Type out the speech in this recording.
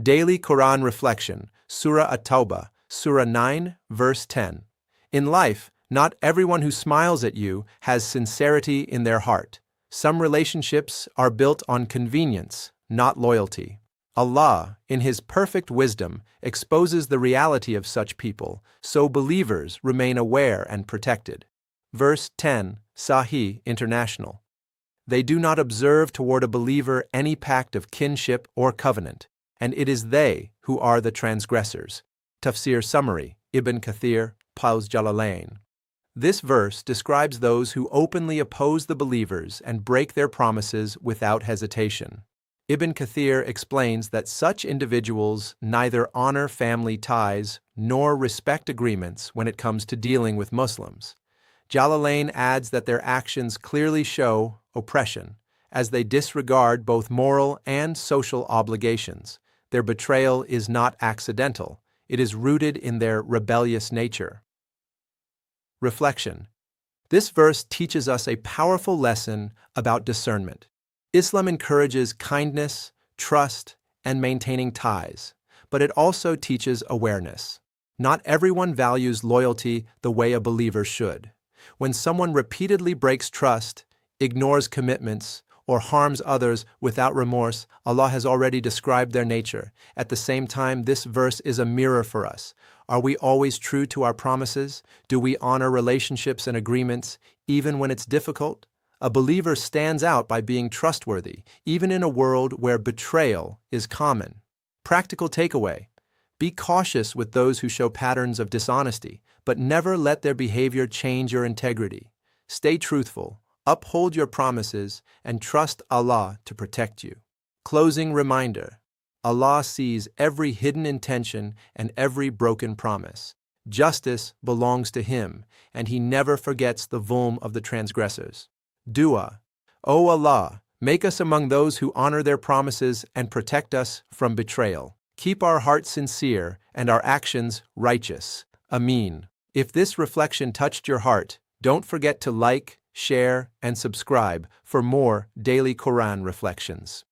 Daily Quran Reflection, Surah At-Tawbah, Surah 9, verse 10. In life, not everyone who smiles at you has sincerity in their heart. Some relationships are built on convenience, not loyalty. Allah, in His perfect wisdom, exposes the reality of such people, so believers remain aware and protected. Verse 10, Sahih International. They do not observe toward a believer any pact of kinship or covenant, and it is they who are the transgressors. Tafsir Summary, Ibn Kathir, Paus Jalalain. This verse describes those who openly oppose the believers and break their promises without hesitation. Ibn Kathir explains that such individuals neither honor family ties nor respect agreements when it comes to dealing with Muslims. Jalalain adds that their actions clearly show oppression, as they disregard both moral and social obligations. Their betrayal is not accidental, it is rooted in their rebellious nature. Reflection. This verse teaches us a powerful lesson about discernment. Islam encourages kindness, trust, and maintaining ties, but it also teaches awareness. Not everyone values loyalty the way a believer should. When someone repeatedly breaks trust, ignores commitments, or harms others without remorse, Allah has already described their nature. At the same time, this verse is a mirror for us. Are we always true to our promises? Do we honor relationships and agreements, even when it's difficult? A believer stands out by being trustworthy, even in a world where betrayal is common. Practical takeaway. Be cautious with those who show patterns of dishonesty, but never let their behavior change your integrity. Stay truthful, uphold your promises, and trust Allah to protect you. Closing reminder. Allah sees every hidden intention and every broken promise. Justice belongs to Him, and He never forgets the zulm of the transgressors. Dua. O Allah, make us among those who honor their promises and protect us from betrayal. Keep our hearts sincere and our actions righteous. Ameen. If this reflection touched your heart, don't forget to like, share, and subscribe for more daily Quran reflections.